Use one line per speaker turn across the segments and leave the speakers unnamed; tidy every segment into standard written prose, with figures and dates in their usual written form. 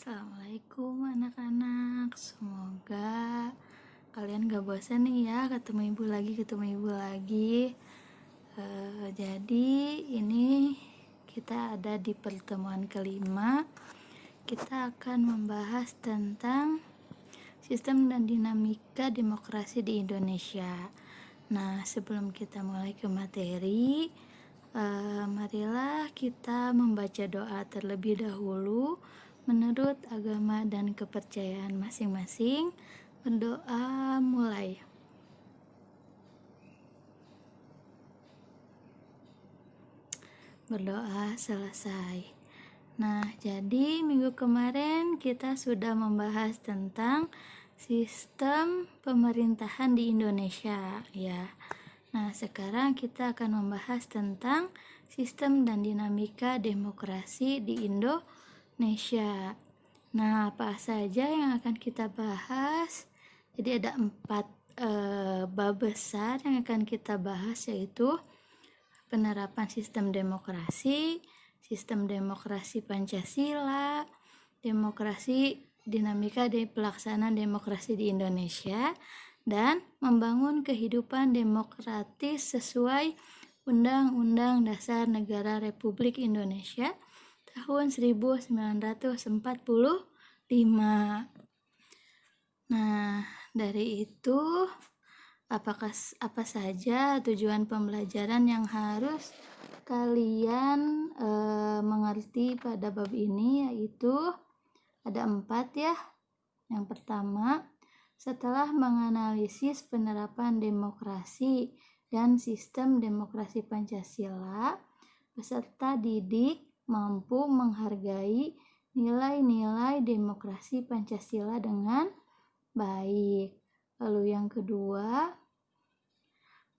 Assalamualaikum anak-anak, semoga kalian gak bosan nih ya ketemu ibu lagi. Jadi ini kita ada di pertemuan kelima. Kita akan membahas tentang sistem dan dinamika demokrasi di Indonesia. Nah, sebelum kita mulai ke materi, marilah kita membaca doa terlebih dahulu menurut agama dan kepercayaan masing-masing. Berdoa mulai. Berdoa selesai. Nah, jadi minggu kemarin kita sudah membahas tentang sistem pemerintahan di Indonesia ya. Nah, sekarang kita akan membahas tentang sistem dan dinamika demokrasi di Indonesia. Nah, apa saja yang akan kita bahas? Jadi ada 4 bab besar yang akan kita bahas, yaitu penerapan sistem demokrasi Pancasila, demokrasi, dinamika dan pelaksanaan demokrasi di Indonesia, dan membangun kehidupan demokratis sesuai Undang-Undang Dasar Negara Republik Indonesia tahun 1945. Nah, dari itu apa saja tujuan pembelajaran yang harus kalian mengerti pada bab ini, yaitu ada 4 ya. Yang pertama, setelah menganalisis penerapan demokrasi dan sistem demokrasi Pancasila, peserta didik mampu menghargai nilai-nilai demokrasi Pancasila dengan baik. Lalu yang kedua,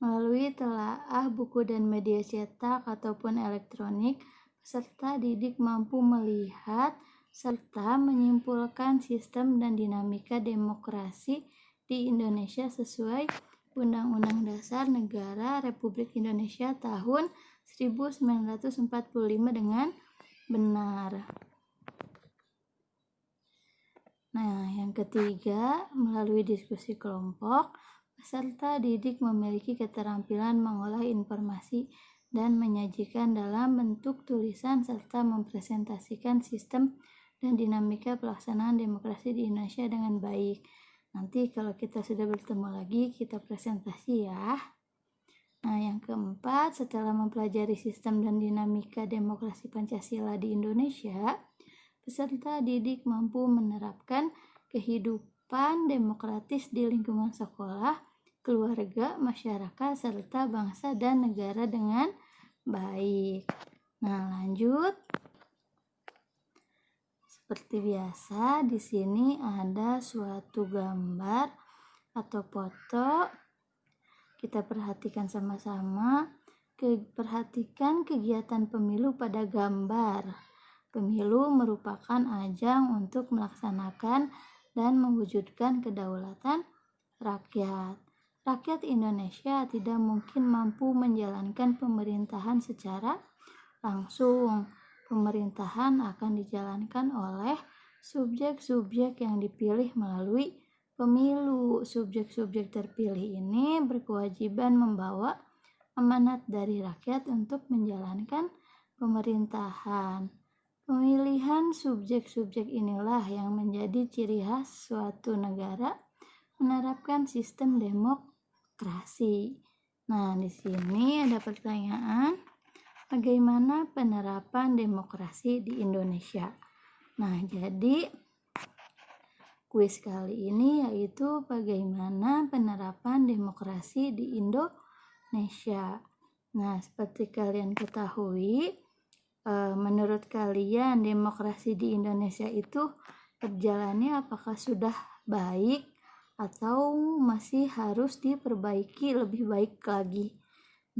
melalui telaah buku dan media cetak ataupun elektronik, peserta didik mampu melihat serta menyimpulkan sistem dan dinamika demokrasi di Indonesia sesuai Undang-Undang Dasar Negara Republik Indonesia tahun 1945 dengan benar. Nah, yang ketiga, melalui diskusi kelompok, peserta didik memiliki keterampilan mengolah informasi dan menyajikan dalam bentuk tulisan serta mempresentasikan sistem dan dinamika pelaksanaan demokrasi di Indonesia dengan baik. Nanti kalau kita sudah bertemu lagi, kita presentasi ya. Nah, yang keempat, setelah mempelajari sistem dan dinamika demokrasi Pancasila di Indonesia, peserta didik mampu menerapkan kehidupan demokratis di lingkungan sekolah, keluarga, masyarakat, serta bangsa dan negara dengan baik. Nah, lanjut. Seperti biasa, di sini ada suatu gambar atau foto. Kita perhatikan sama-sama. Perhatikan kegiatan pemilu pada gambar. Pemilu merupakan ajang untuk melaksanakan dan mewujudkan kedaulatan rakyat. Rakyat Indonesia tidak mungkin mampu menjalankan pemerintahan secara langsung. Pemerintahan akan dijalankan oleh subjek-subjek yang dipilih melalui pemilu. Subjek-subjek terpilih ini berkewajiban membawa amanat dari rakyat untuk menjalankan pemerintahan. Pemilihan subjek-subjek inilah yang menjadi ciri khas suatu negara menerapkan sistem demokrasi. Nah, di sini ada pertanyaan, bagaimana penerapan demokrasi di Indonesia? Nah, jadi kuis kali ini yaitu bagaimana penerapan demokrasi di Indonesia. Nah, seperti kalian ketahui, menurut kalian demokrasi di Indonesia itu berjalannya apakah sudah baik atau masih harus diperbaiki lebih baik lagi?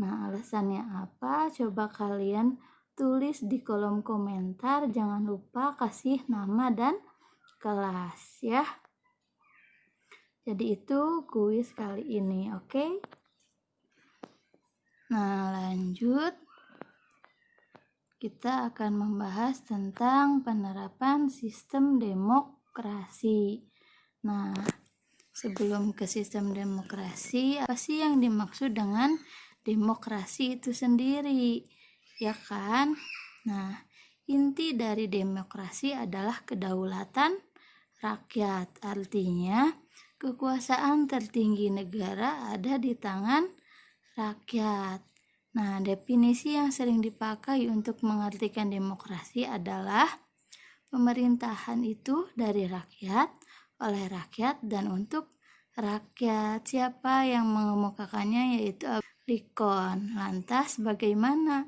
Nah, alasannya apa? Coba kalian tulis di kolom komentar. Jangan lupa kasih nama dan kelas ya. Jadi itu kuis kali ini, oke? Nah, lanjut. kita akan membahas tentang penerapan sistem demokrasi. Nah, sebelum ke sistem demokrasi, apa sih yang dimaksud dengan demokrasi itu sendiri? Ya kan? Nah, inti dari demokrasi adalah kedaulatan rakyat. Artinya, kekuasaan tertinggi negara ada di tangan rakyat. Nah, definisi yang sering dipakai untuk mengartikan demokrasi adalah pemerintahan itu dari rakyat, oleh rakyat, dan untuk rakyat. Siapa yang mengemukakannya yaitu Lincoln. Lantas bagaimana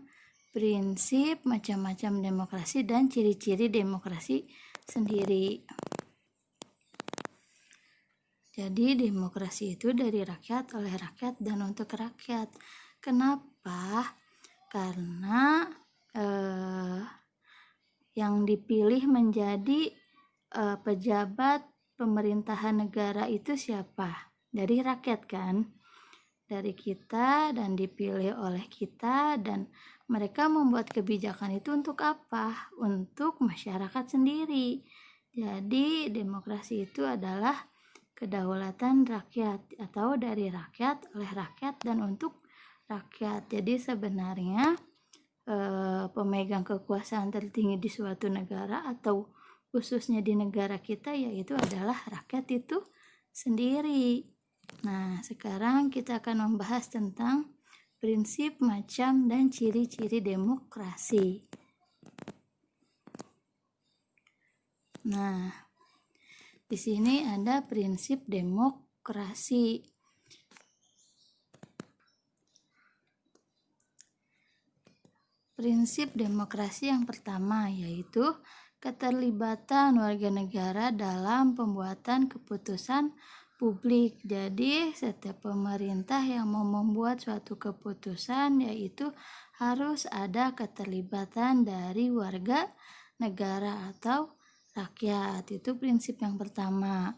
prinsip macam-macam demokrasi dan ciri-ciri demokrasi sendiri? Jadi demokrasi itu dari rakyat, oleh rakyat, dan untuk rakyat. Kenapa? Karena yang dipilih menjadi pejabat pemerintahan negara itu siapa? Dari rakyat kan? Dari kita, dan dipilih oleh kita, dan mereka membuat kebijakan itu untuk apa? Untuk masyarakat sendiri. Jadi demokrasi itu adalah kedaulatan rakyat atau dari rakyat, oleh rakyat, dan untuk rakyat. Jadi sebenarnya pemegang kekuasaan tertinggi di suatu negara atau khususnya di negara kita yaitu adalah rakyat itu sendiri. Nah, sekarang kita akan membahas tentang prinsip, macam, dan ciri-ciri demokrasi. Nah, di sini ada prinsip demokrasi. Prinsip demokrasi yang pertama yaitu keterlibatan warga negara dalam pembuatan keputusan publik. Jadi setiap pemerintah yang mau membuat suatu keputusan yaitu harus ada keterlibatan dari warga negara atau rakyat. Itu prinsip yang pertama.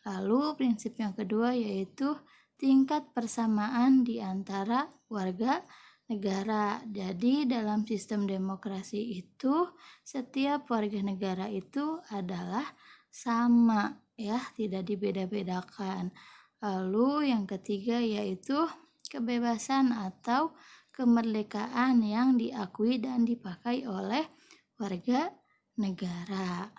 Lalu prinsip yang kedua yaitu tingkat persamaan di antara warga negara. Jadi dalam sistem demokrasi itu setiap warga negara itu adalah sama, ya, tidak dibeda-bedakan. Lalu yang ketiga yaitu kebebasan atau kemerdekaan yang diakui dan dipakai oleh warga negara.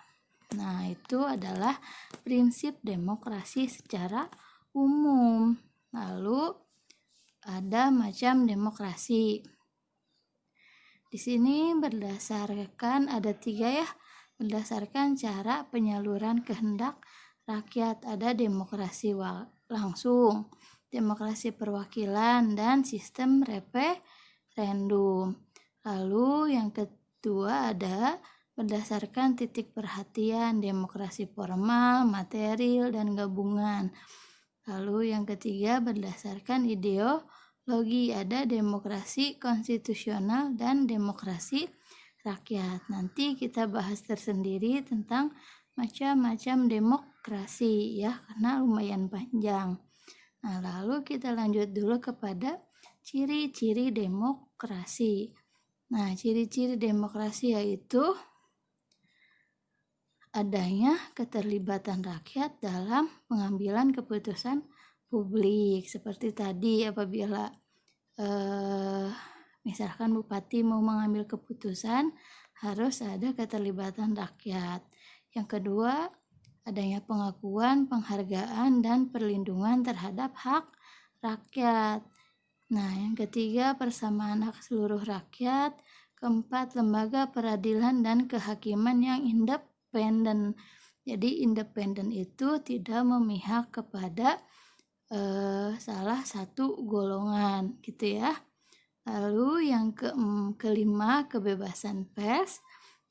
Nah, itu adalah prinsip demokrasi secara umum. Lalu ada macam demokrasi. Di sini berdasarkan ada 3 ya, berdasarkan cara penyaluran kehendak rakyat. Ada demokrasi langsung, demokrasi perwakilan, dan sistem referendum. Lalu yang kedua ada berdasarkan titik perhatian, demokrasi formal, material, dan gabungan. Lalu yang ketiga berdasarkan ideologi, ada demokrasi konstitusional dan demokrasi rakyat. Nanti kita bahas tersendiri tentang macam-macam demokrasi ya, karena lumayan panjang. Nah, lalu kita lanjut dulu kepada ciri-ciri demokrasi. Nah, ciri-ciri demokrasi yaitu adanya keterlibatan rakyat dalam pengambilan keputusan publik. Seperti tadi apabila misalkan bupati mau mengambil keputusan harus ada keterlibatan rakyat. Yang kedua, adanya pengakuan, penghargaan, dan perlindungan terhadap hak rakyat. Nah, yang ketiga, persamaan hak seluruh rakyat. Keempat, lembaga peradilan dan kehakiman yang independen. Jadi independen itu tidak memihak kepada salah satu golongan gitu ya. Lalu yang kelima, kebebasan pers.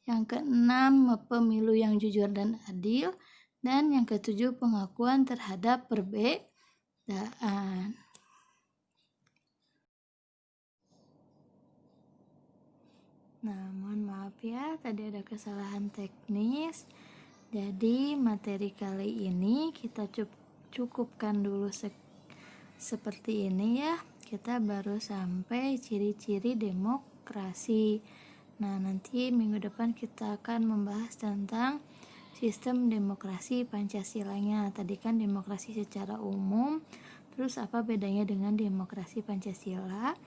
Yang keenam, pemilu yang jujur dan adil. Dan yang ketujuh, pengakuan terhadap perbedaan. Nah, mohon maaf ya, tadi ada kesalahan teknis. Jadi materi kali ini kita cukupkan dulu seperti ini ya. Kita baru sampai ciri-ciri demokrasi. Nah, nanti minggu depan kita akan membahas tentang sistem demokrasi Pancasilanya. Tadi kan demokrasi secara umum, terus apa bedanya dengan demokrasi Pancasila?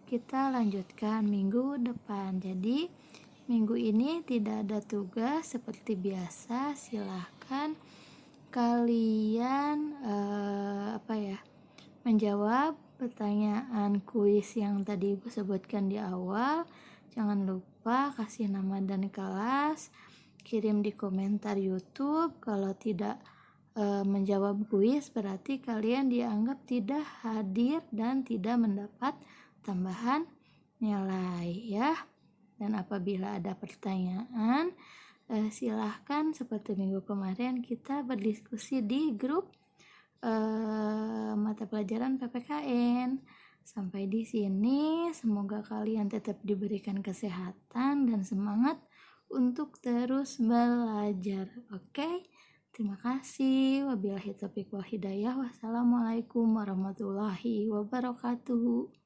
Kita lanjutkan minggu depan. Jadi minggu ini tidak ada tugas seperti biasa. Silahkan kalian menjawab pertanyaan kuis yang tadi gue sebutkan di awal. Jangan lupa kasih nama dan kelas, kirim di komentar YouTube. Kalau tidak menjawab kuis berarti kalian dianggap tidak hadir dan tidak mendapat tambahan nilai ya. Dan apabila ada pertanyaan, silahkan seperti minggu kemarin kita berdiskusi di grup mata pelajaran PPKN. Sampai di sini, semoga kalian tetap diberikan kesehatan dan semangat untuk terus belajar. Oke? Terima kasih. Wabillahi taufiq wal hidayah. Wassalamualaikum warahmatullahi wabarakatuh.